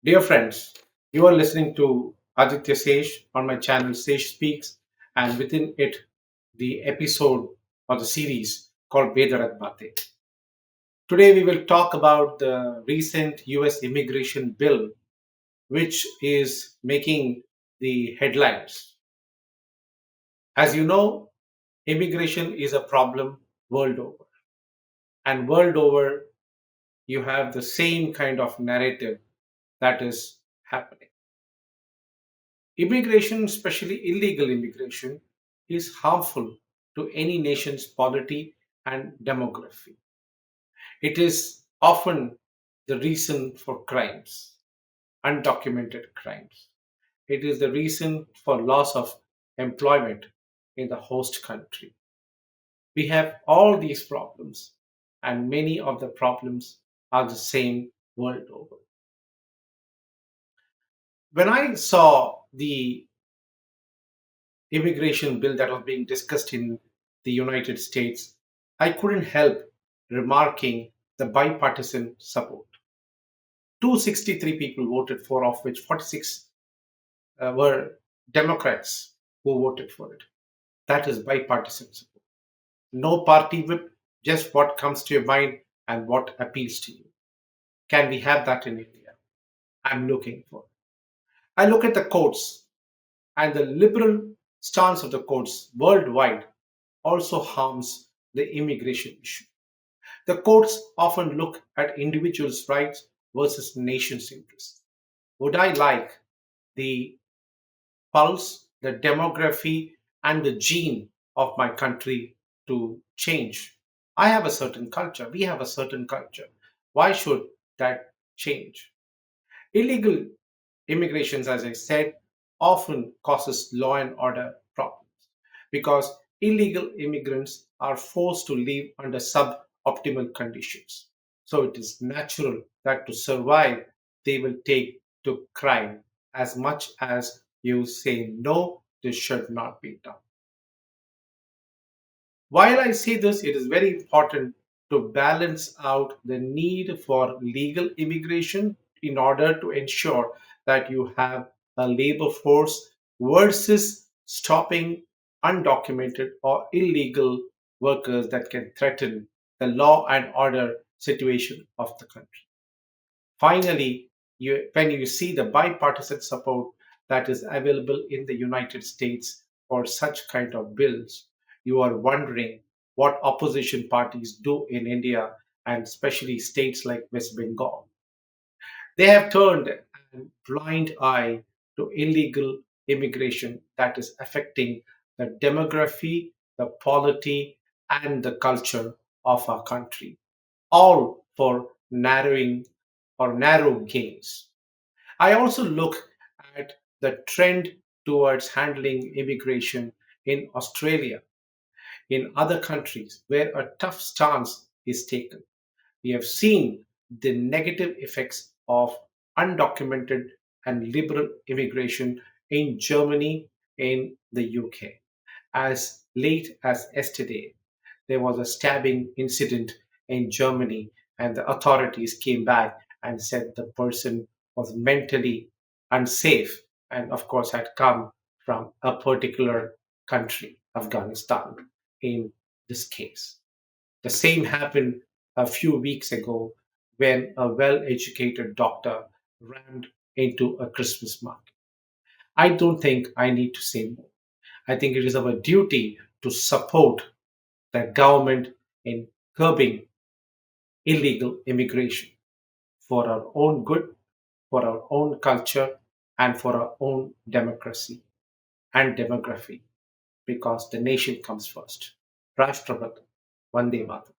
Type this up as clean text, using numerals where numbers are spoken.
Dear friends, you are listening to Aditya Sesh on my channel Sesh Speaks, and within it, the episode or the series called Bedarat Bate. Today, we will talk about the recent US immigration bill, which is making the headlines. As you know, immigration is a problem world over, and world over, you have the same kind of narrative that is happening. Immigration, especially illegal immigration, is harmful to any nation's polity and demography. It is often the reason for crimes, undocumented crimes. It is the reason for loss of employment in the host country. We have all these problems, and many of the problems are the same world over. When I saw the immigration bill that was being discussed in the United States, I couldn't help remarking the bipartisan support. 263 people voted for, of which 46 were Democrats who voted for it. That is bipartisan support. No party whip, just what comes to your mind and what appeals to you. Can we have that in India? I'm looking for. I look at the courts, and the liberal stance of the courts worldwide also harms the immigration issue. The courts often look at individuals' rights versus nation's interests. Would I like the pulse, the demography, and the gene of my country to change? I have a certain culture. We have a certain culture. Why should that change? Illegal immigrations, as I said, often causes law and order problems because illegal immigrants are forced to live under suboptimal conditions. So it is natural that to survive, they will take to crime as much as you say, no, this should not be done. While I say this, it is very important to balance out the need for legal immigration in order to ensure that you have a labor force versus stopping undocumented or illegal workers that can threaten the law and order situation of the country. Finally, when you see the bipartisan support that is available in the United States for such kind of bills, you are wondering what opposition parties do in India and especially states like West Bengal. They have turned a blind eye to illegal immigration that is affecting the demography, the polity, and the culture of our country, all for narrowing or narrow gains. I also look at the trend towards handling immigration in Australia, in other countries where a tough stance is taken. We have seen the negative effects of undocumented and liberal immigration in Germany, in the UK. As late as yesterday, there was a stabbing incident in Germany, and the authorities came back and said the person was mentally unsafe and, of course, had come from a particular country, Afghanistan, in this case. The same happened a few weeks ago when a well educated doctor ran into a Christmas market. I don't think I need to say more. I think it is our duty to support the government in curbing illegal immigration for our own good, for our own culture, and for our own democracy and demography, because the nation comes first. Rashtrapat, Vande Mataram.